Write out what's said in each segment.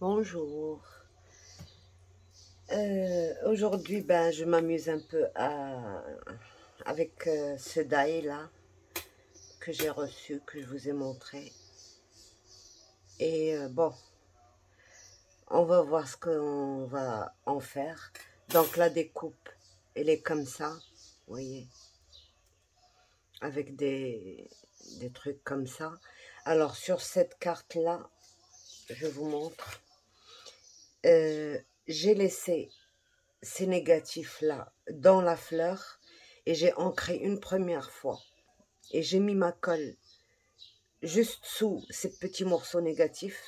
Bonjour. Aujourd'hui, je m'amuse un peu avec ce die là que j'ai reçu, que je vous ai montré. Et bon, on va voir ce qu'on va en faire. Donc la découpe, elle est comme ça, vous voyez, avec des trucs comme ça. Alors sur cette carte là, je vous montre. J'ai laissé ces négatifs-là dans la fleur et j'ai ancré une première fois. Et j'ai mis ma colle juste sous ces petits morceaux négatifs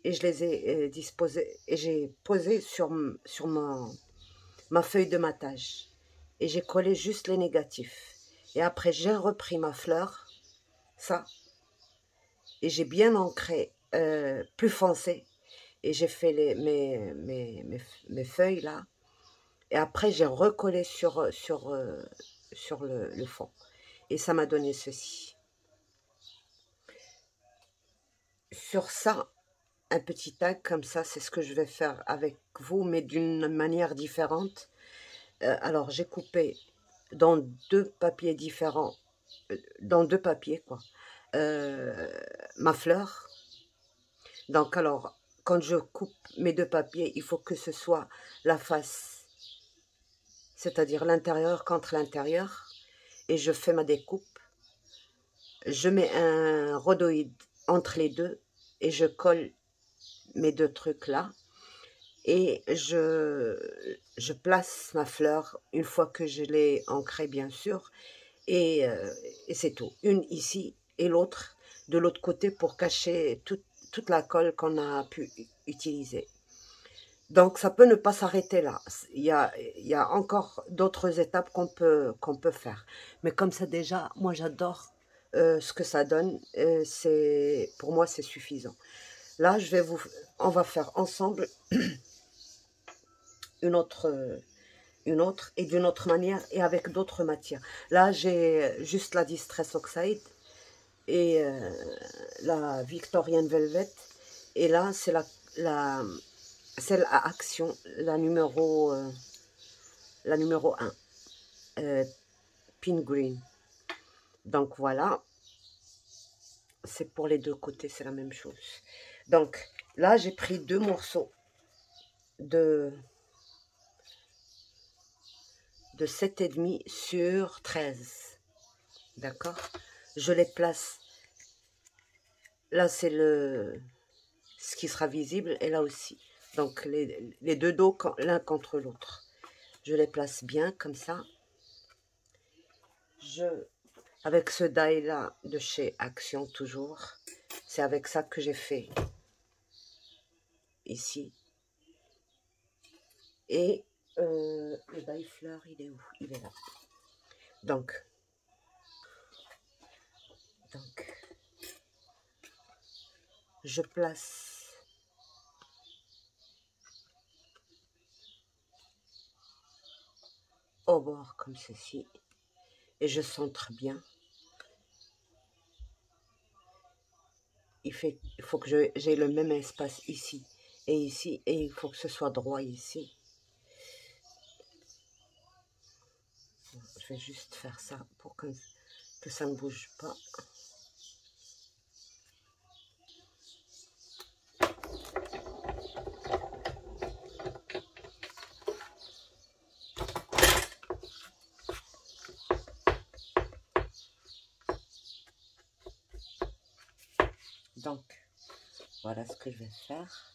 et je les ai disposés et j'ai posé sur ma feuille de matage. Et j'ai collé juste les négatifs. Et après, j'ai repris ma fleur, ça, et j'ai bien ancré plus foncé. Et j'ai fait mes feuilles là. Et après, j'ai recollé sur le fond. Et ça m'a donné ceci. Sur ça, un petit tag comme ça, c'est ce que je vais faire avec vous, mais d'une manière différente. Alors, j'ai coupé dans deux papiers différents, dans deux papiers, quoi, ma fleur. Donc, alors, quand je coupe mes deux papiers, il faut que ce soit la face, c'est-à-dire l'intérieur contre l'intérieur. Et je fais ma découpe. Je mets un rhodoïde entre les deux et je colle mes deux trucs là. Et je place ma fleur une fois que je l'ai ancrée, bien sûr. Et c'est tout. Une ici et l'autre de l'autre côté pour cacher toute la colle qu'on a pu utiliser. Donc, ça peut ne pas s'arrêter là. Il y a encore d'autres étapes qu'on peut faire. Mais comme ça, déjà, moi, j'adore ce que ça donne. Pour moi, c'est suffisant. Là, on va faire ensemble une autre et d'une autre manière et avec d'autres matières. Là, j'ai juste la Distress Oxide et la Victorian Velvet. Et là, c'est celle à action, la numéro 1, Pin Green. Donc voilà, c'est pour les deux côtés, c'est la même chose. Donc là, j'ai pris deux morceaux de 7,5 sur 13. D'accord? Je les place. Là, c'est ce qui sera visible, et là aussi. Donc les deux dos l'un contre l'autre. Je les place bien comme ça. Avec ce die là de chez Action toujours, c'est avec ça que j'ai fait ici. Et le die fleur, il est où? Il est là. Donc je place au bord comme ceci et je centre bien. Il faut que j'ai le même espace ici et ici, et il faut que ce soit droit ici. Je vais juste faire ça pour que ça ne bouge pas. Donc, voilà ce que je vais faire.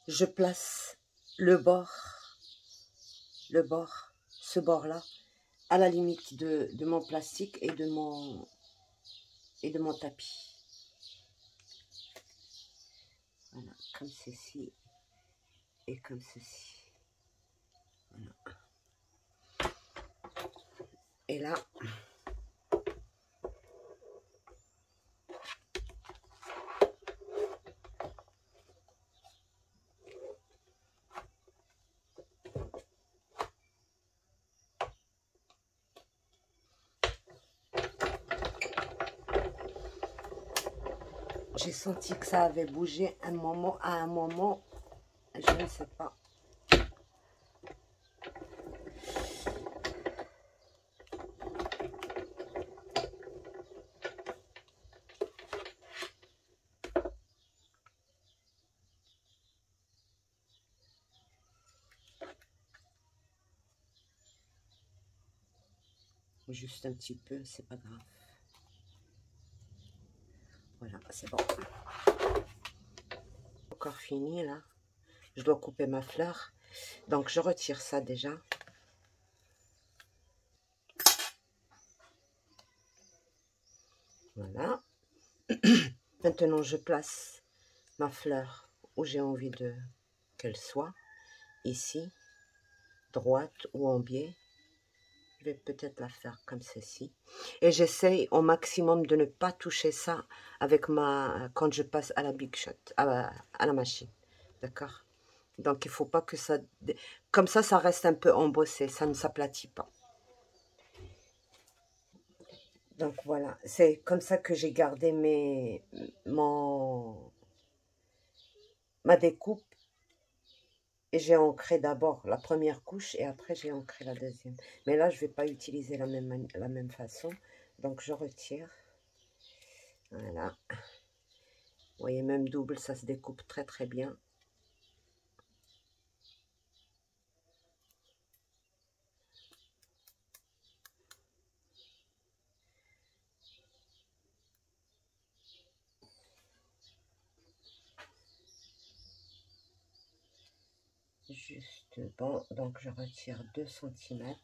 Je place ce bord-là, à la limite de mon plastique et de mon tapis. Voilà, comme ceci et comme ceci. Voilà. Et là, J'ai senti que ça avait bougé à un moment, je ne sais pas. Juste un petit peu, c'est pas grave. Voilà, c'est bon. Encore fini là. Je dois couper ma fleur. Donc je retire ça déjà. Voilà. Maintenant je place ma fleur où j'ai envie de qu'elle soit. Ici, droite ou en biais. Je vais peut-être la faire comme ceci. Et j'essaye au maximum de ne pas toucher ça avec quand je passe à la Big Shot, à la machine. D'accord? Donc il faut pas que ça... Comme ça reste un peu embossé, ça ne s'aplatit pas. Donc voilà, c'est comme ça que j'ai gardé ma découpe. Et j'ai ancré d'abord la première couche et après j'ai ancré la deuxième. Mais là, je ne vais pas utiliser la même façon. Donc je retire. Voilà. Vous voyez, même double, ça se découpe très très bien. Juste bon, donc je retire 2 cm.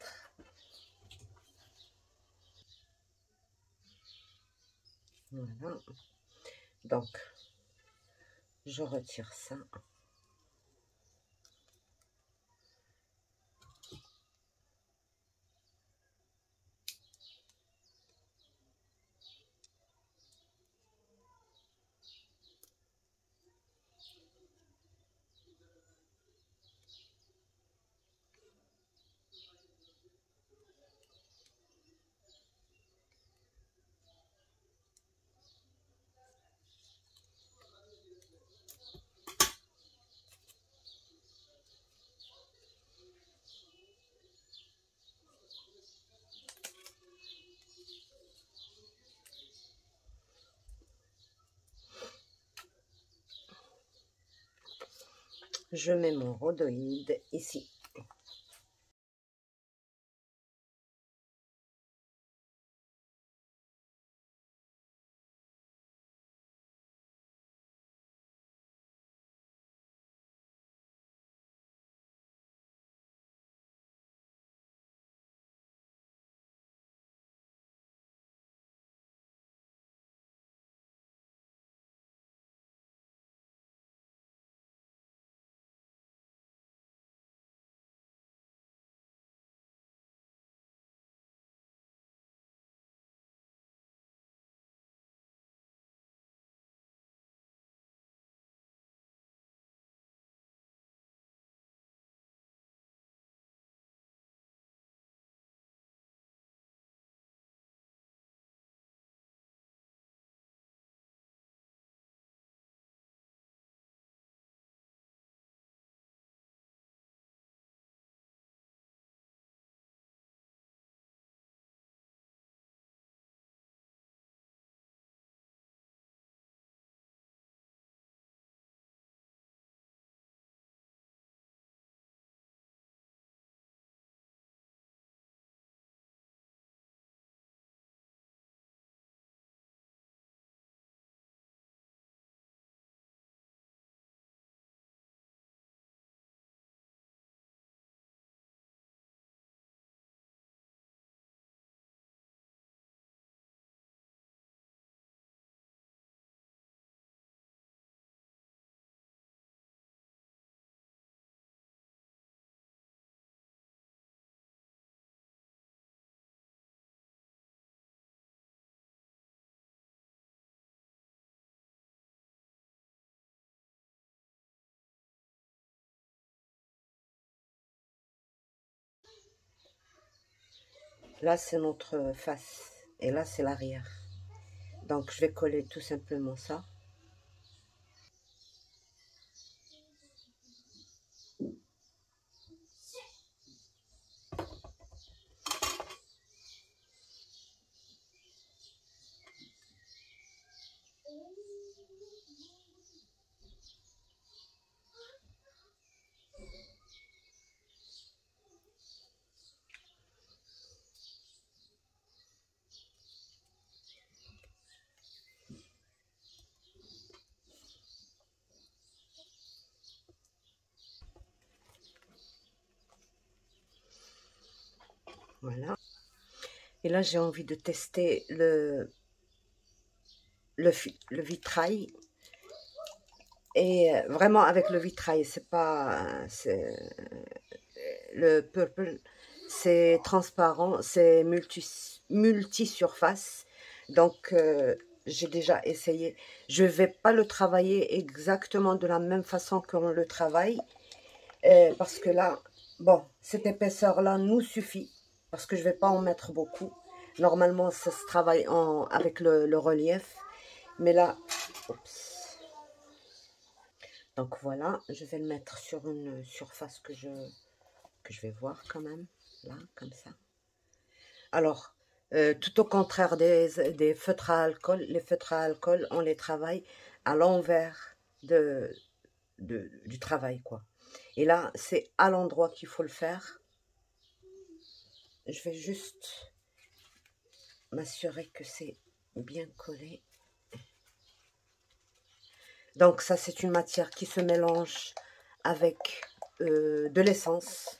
Voilà. Donc, je retire ça. Je mets mon rhodoïde ici. Là, c'est notre face. Et là, c'est l'arrière. Donc, je vais coller tout simplement ça. Voilà. Et là, j'ai envie de tester le vitrail. Et vraiment avec le vitrail, c'est pas... le purple, c'est transparent, c'est multi-surface. Donc, j'ai déjà essayé. Je ne vais pas le travailler exactement de la même façon qu'on le travaille. Parce que là, bon, cette épaisseur-là nous suffit. Parce que je ne vais pas en mettre beaucoup. Normalement, ça se travaille avec le relief. Mais là, oups. Donc voilà, je vais le mettre sur une surface que je vais voir quand même. Là, comme ça. Alors, tout au contraire des feutres à alcool, les feutres à alcool, on les travaille à l'envers du travail, quoi. Et là, c'est à l'endroit qu'il faut le faire. Je vais juste m'assurer que c'est bien collé. Donc ça, c'est une matière qui se mélange avec de l'essence.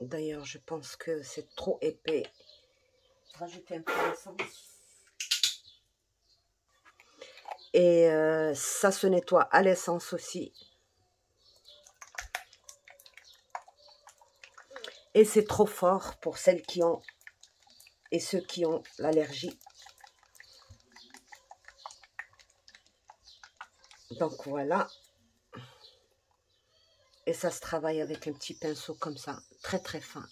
D'ailleurs, je pense que c'est trop épais. Rajouter un peu d'essence. Et ça se nettoie à l'essence aussi. Et c'est trop fort pour celles qui ont et ceux qui ont l'allergie. Donc voilà. Et ça se travaille avec un petit pinceau comme ça, très très fin.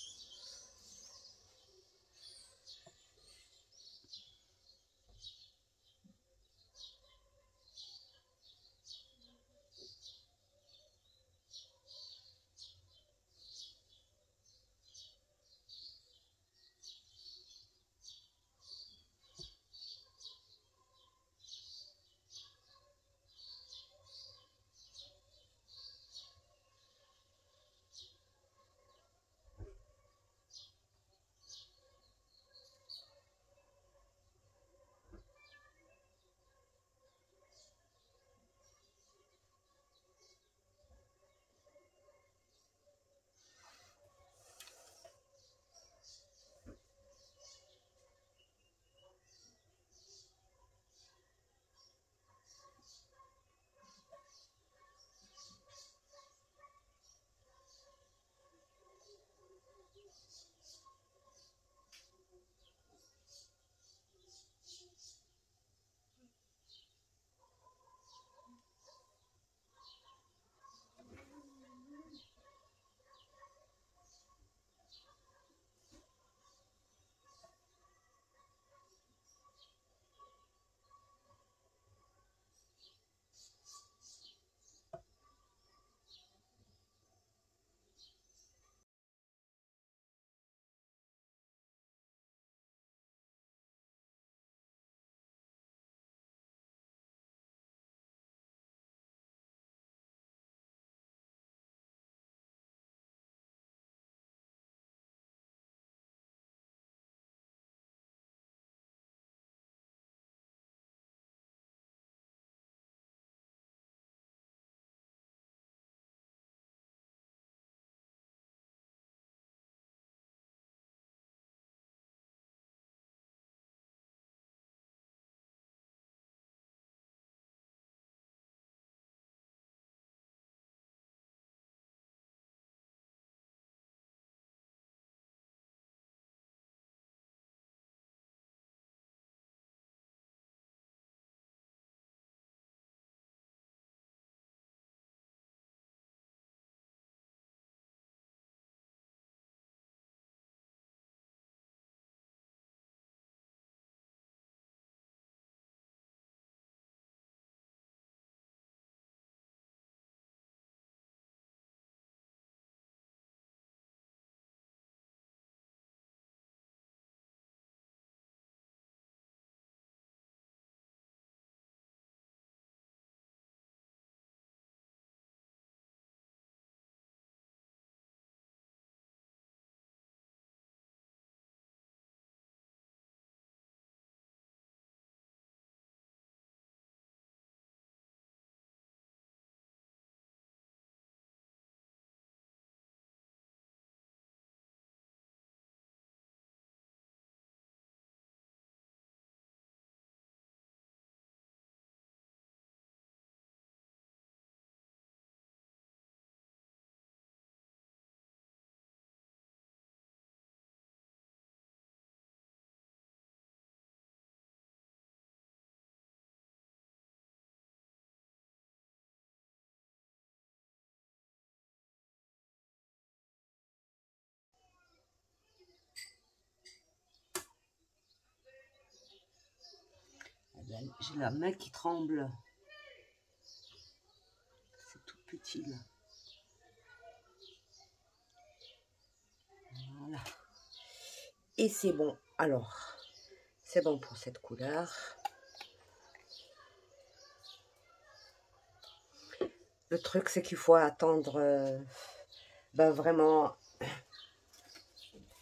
J'ai la main qui tremble. C'est tout petit là. Voilà. Et c'est bon. Alors, c'est bon pour cette couleur. Le truc, c'est qu'il faut attendre vraiment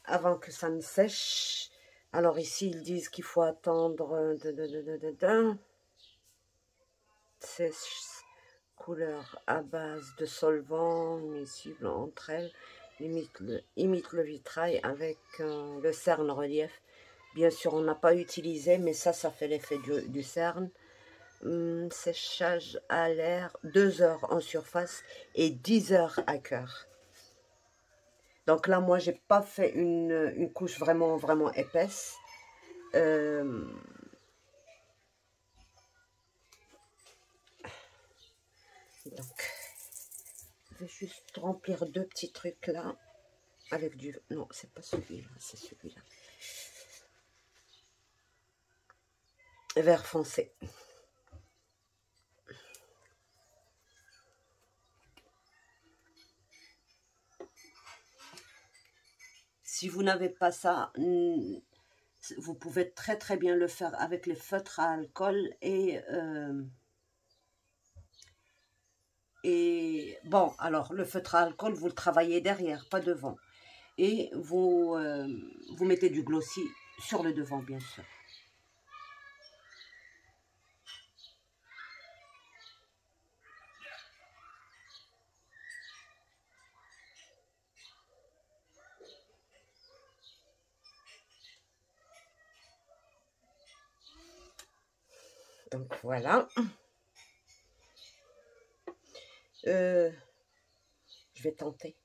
avant que ça ne sèche. Alors ici, ils disent qu'il faut attendre sèche, couleur à base de solvant, miscible entre elles, imite le vitrail avec le cerne relief. Bien sûr, on n'a pas utilisé, mais ça fait l'effet du cerne. Séchage à l'air, 2 heures en surface et 10 heures à cœur. Donc là, moi, j'ai pas fait une couche vraiment épaisse. Donc, je vais juste remplir 2 petits trucs là avec du... Non, c'est pas celui-là, c'est celui-là. Vert foncé. Si vous n'avez pas ça, vous pouvez très bien le faire avec les feutres à alcool et bon, alors le feutre à alcool, vous le travaillez derrière, pas devant. Et vous mettez du glossy sur le devant, bien sûr. Donc voilà. Je vais tenter.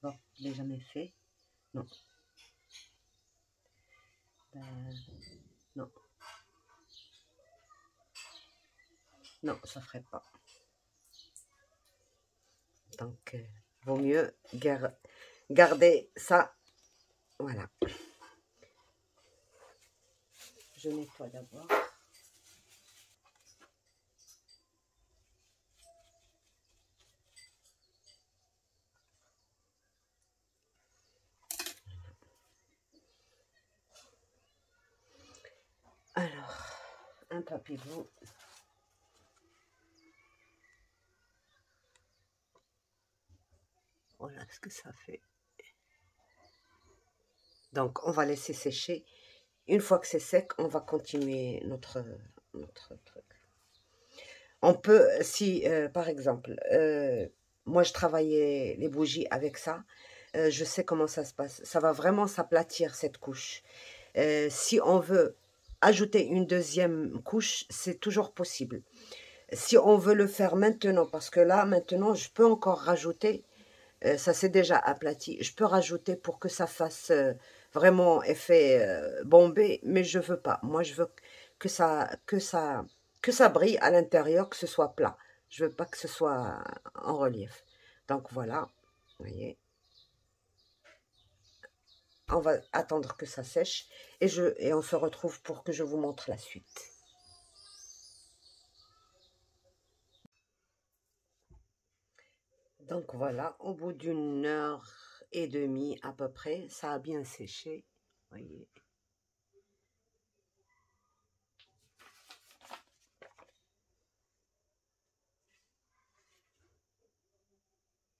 Bon, je ne l'ai jamais fait. Non. Non. Non, ça ne ferait pas. Donc, vaut mieux garder ça. Voilà. Je nettoie d'abord. Alors, un papier blanc. Voilà ce que ça fait. Donc, on va laisser sécher. Une fois que c'est sec, on va continuer notre truc. On peut, si par exemple, moi je travaillais les bougies avec ça, je sais comment ça se passe. Ça va vraiment s'aplatir cette couche. Si on veut ajouter une deuxième couche, c'est toujours possible. Si on veut le faire maintenant, parce que là, maintenant, je peux encore rajouter, ça s'est déjà aplati, je peux rajouter pour que ça fasse vraiment effet bombé, mais je veux pas. Moi, je veux que ça brille à l'intérieur, que ce soit plat. Je veux pas que ce soit en relief. Donc voilà, vous voyez. On va attendre que ça sèche et on se retrouve pour que je vous montre la suite. Donc voilà, au bout d'1 heure et demie à peu près, ça a bien séché. Voyez.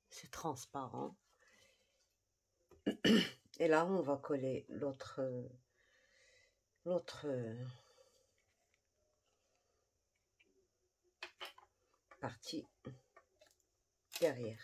C'est transparent. Et là, on va coller l'autre partie derrière.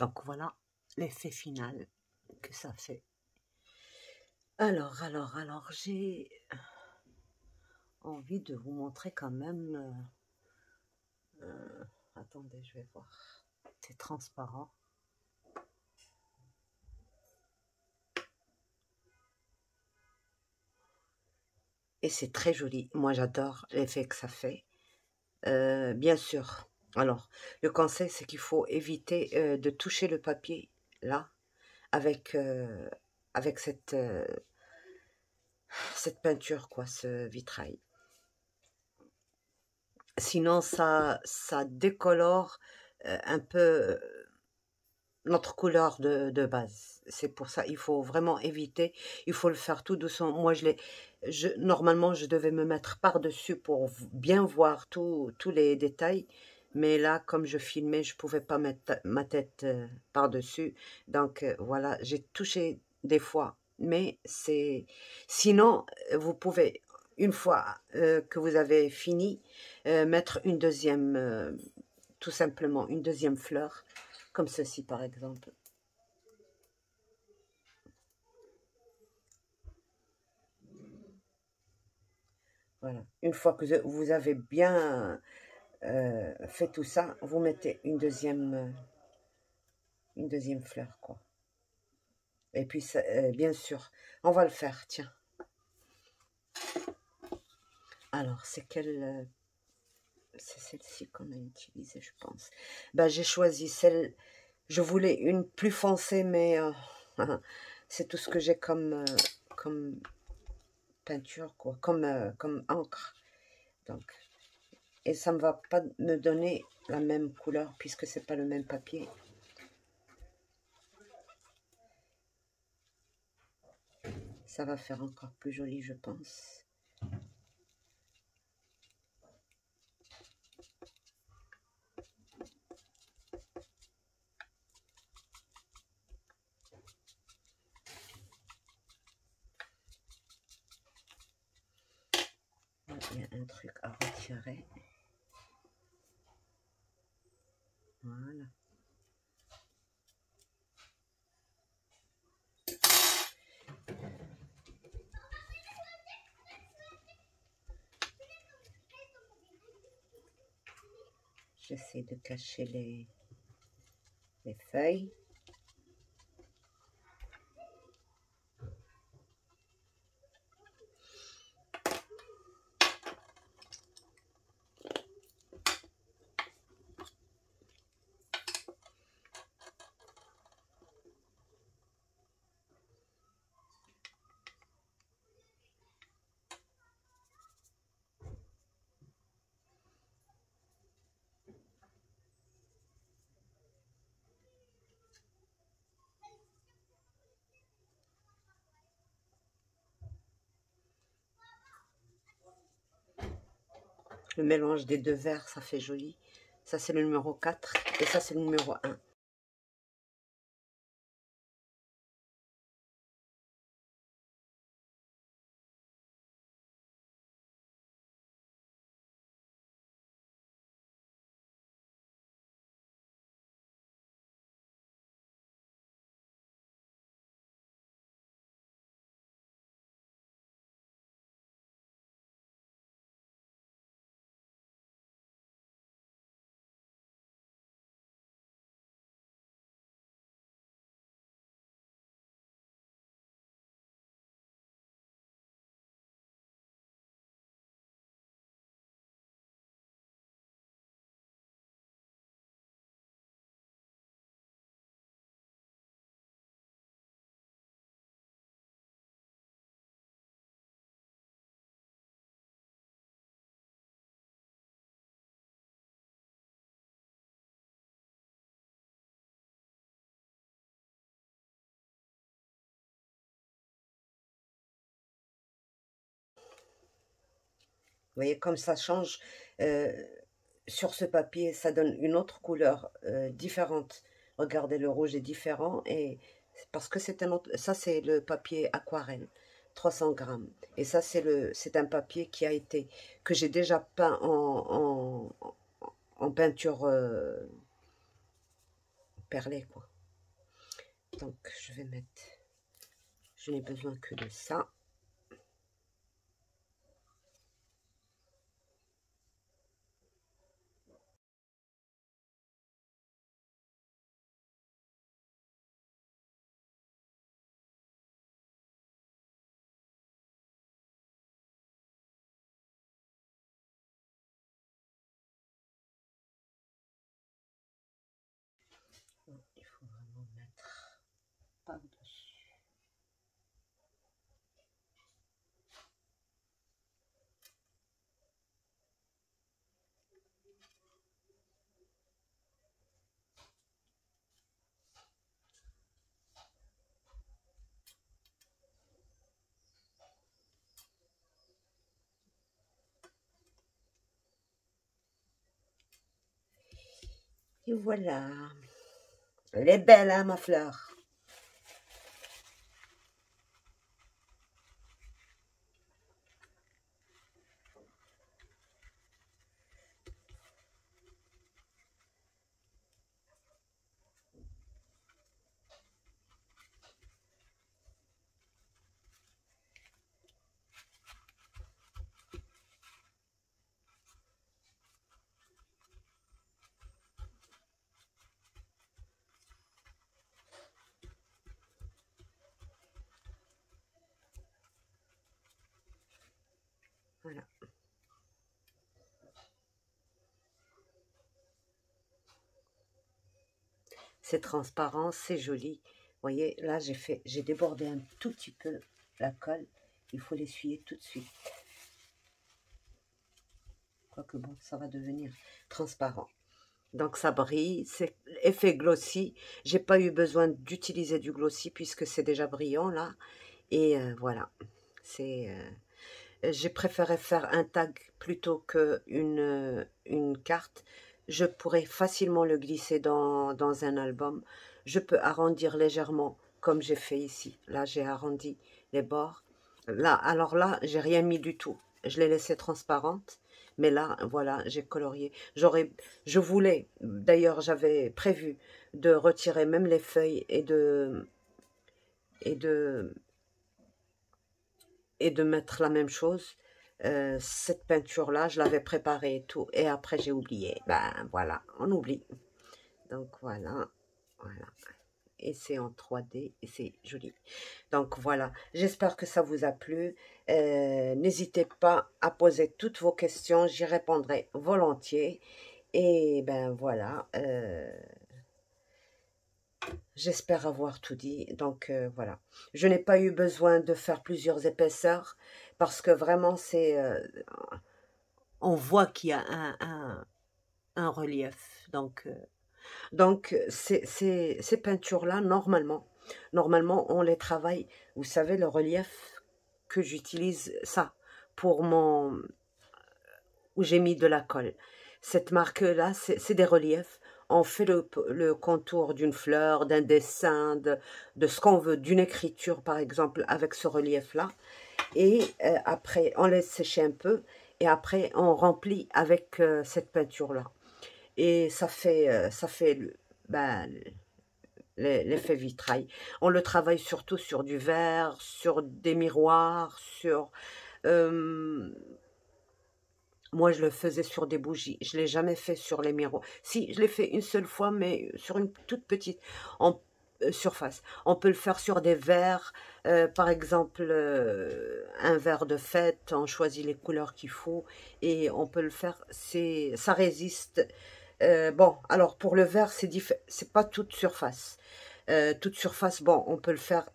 Donc voilà l'effet final que ça fait. Alors, j'ai envie de vous montrer quand même. Attendez, je vais voir. C'est transparent. Et c'est très joli. Moi, j'adore l'effet que ça fait. Bien sûr. Alors, le conseil, c'est qu'il faut éviter de toucher le papier, là, avec, avec cette peinture, quoi, ce vitrail. Sinon, ça décolore un peu notre couleur de base. C'est pour ça, il faut vraiment éviter. Il faut le faire tout doucement. Moi, normalement, je devais me mettre par-dessus pour bien voir tous les détails. Mais là, comme je filmais, je pouvais pas mettre ma tête par-dessus. Donc, voilà, j'ai touché des fois. Mais c'est... Sinon, vous pouvez, une fois que vous avez fini, mettre une deuxième, tout simplement, une deuxième fleur. Comme ceci, par exemple. Voilà. Une fois que vous avez bien fait tout ça, vous mettez une deuxième fleur, quoi. Et puis, bien sûr, on va le faire, tiens. Alors, c'est c'est celle-ci qu'on a utilisée, je pense. Ben, j'ai choisi celle... Je voulais une plus foncée, mais c'est tout ce que j'ai comme peinture, quoi. Comme encre. Donc... Et ça ne va pas me donner la même couleur puisque c'est pas le même papier. Ça va faire encore plus joli, je pense. Il y a un truc à retirer. Voilà. J'essaie de cacher les feuilles. Le mélange des deux verres, ça fait joli. Ça, c'est le numéro 4 et ça, c'est le numéro 1. Vous voyez, comme ça change sur ce papier, ça donne une autre couleur différente. Regardez, le rouge est différent et parce que c'est un autre. Ça, c'est le papier aquarelle, 300 grammes. Et ça, c'est un papier qui a été que j'ai déjà peint en peinture perlée, quoi. Donc, je vais mettre... Je n'ai besoin que de ça. Il faut vraiment mettre par-dessus. Et voilà. Elle est belle, hein, ma fleur. Voilà. C'est transparent, c'est joli. Vous voyez, là, j'ai débordé un tout petit peu la colle. Il faut l'essuyer tout de suite. Quoique bon, ça va devenir transparent. Donc, ça brille. C'est effet glossy. J'ai pas eu besoin d'utiliser du glossy puisque c'est déjà brillant, là. Et voilà. J'ai préféré faire un tag plutôt qu'une carte. Je pourrais facilement le glisser dans un album. Je peux arrondir légèrement comme j'ai fait ici. Là, j'ai arrondi les bords. Là, alors là, j'ai rien mis du tout. Je l'ai laissée transparente. Mais là, voilà, j'ai colorié. Je voulais, d'ailleurs, j'avais prévu de retirer même les feuilles et de mettre la même chose. Cette peinture-là, je l'avais préparée et tout. Et après, j'ai oublié. Ben, voilà, on oublie. Donc, voilà. Voilà. Et c'est en 3D et c'est joli. Donc, voilà. J'espère que ça vous a plu. N'hésitez pas à poser toutes vos questions. J'y répondrai volontiers. Et ben, voilà. J'espère avoir tout dit. Donc, voilà. Je n'ai pas eu besoin de faire plusieurs épaisseurs parce que vraiment, on voit qu'il y a un relief. Donc ces peintures-là, normalement, on les travaille. Vous savez, le relief que j'utilise, ça, pour où j'ai mis de la colle. Cette marque-là, c'est des reliefs. On fait le contour d'une fleur, d'un dessin, de ce qu'on veut, d'une écriture, par exemple, avec ce relief-là. Et après, on laisse sécher un peu. Et après, on remplit avec cette peinture-là. Et ça fait ben, l'effet vitrail. On le travaille surtout sur du verre, sur des miroirs, moi, je le faisais sur des bougies. Je ne l'ai jamais fait sur les miroirs. Si, je l'ai fait une seule fois, mais sur une toute petite surface. On peut le faire sur des verres. Par exemple, un verre de fête, on choisit les couleurs qu'il faut. Et on peut le faire, ça résiste. Bon, alors pour le verre, c'est pas toute surface. Toute surface, bon, on peut le faire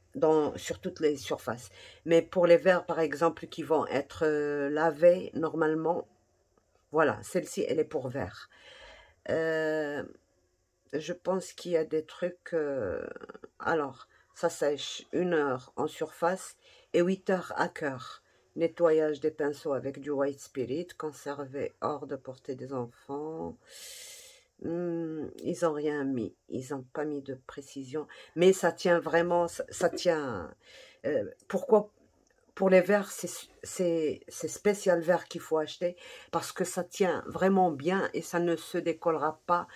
sur toutes les surfaces. Mais pour les verres, par exemple, qui vont être lavés, normalement, voilà, celle-ci, elle est pour verre. Je pense qu'il y a des trucs... alors, ça sèche 1 heure en surface et 8 heures à cœur. Nettoyage des pinceaux avec du white spirit, conservé hors de portée des enfants. Ils n'ont rien mis, ils n'ont pas mis de précision, mais ça tient vraiment, ça tient. Pourquoi? Pour les verres, c'est spécial verre qu'il faut acheter parce que ça tient vraiment bien et ça ne se décollera pas.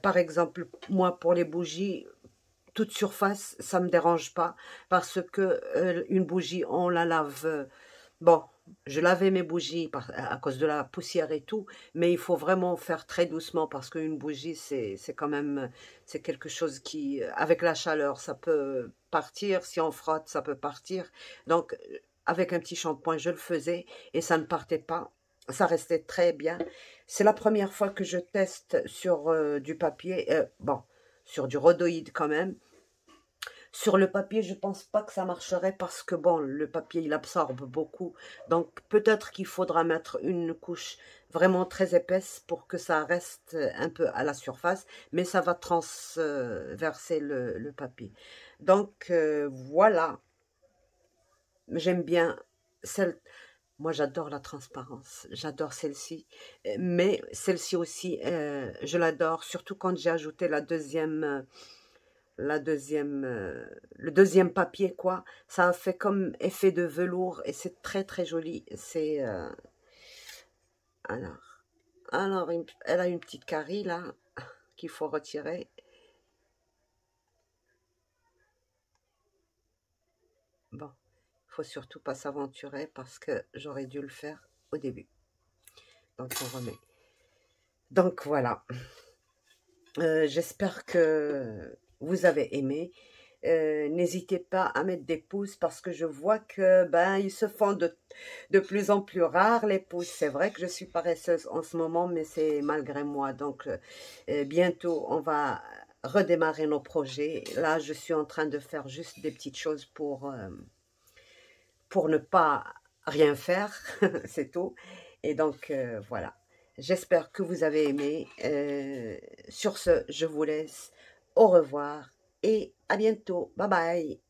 Par exemple, moi pour les bougies, toute surface, ça me dérange pas parce que une bougie, on la lave. Bon, je lavais mes bougies à cause de la poussière et tout, mais il faut vraiment faire très doucement parce qu'une bougie, c'est quand même, c'est quelque chose qui, avec la chaleur, ça peut partir. Si on frotte, ça peut partir. Donc, avec un petit shampoing, je le faisais et ça ne partait pas. Ça restait très bien. C'est la première fois que je teste sur du papier, bon, sur du rhodoïde quand même. Sur le papier, je pense pas que ça marcherait parce que bon, le papier il absorbe beaucoup. Donc peut-être qu'il faudra mettre une couche vraiment très épaisse pour que ça reste un peu à la surface, mais ça va transverser le papier. Donc voilà, j'aime bien celle. Moi, j'adore la transparence, j'adore celle-ci, mais celle-ci aussi, je l'adore, surtout quand j'ai ajouté le deuxième papier, quoi. Ça a fait comme effet de velours et c'est très très joli. C'est alors, elle a une petite carie là qu'il faut retirer. Bon, il faut surtout pas s'aventurer parce que j'aurais dû le faire au début. Donc on remet. Donc voilà. J'espère que vous avez aimé. N'hésitez pas à mettre des pouces parce que je vois que ben ils se font de plus en plus rares les pouces. C'est vrai que je suis paresseuse en ce moment, mais c'est malgré moi. Donc bientôt on va redémarrer nos projets. Là, je suis en train de faire juste des petites choses pour ne pas rien faire, c'est tout. Et donc voilà. J'espère que vous avez aimé. Sur ce, je vous laisse. Au revoir et à bientôt. Bye bye.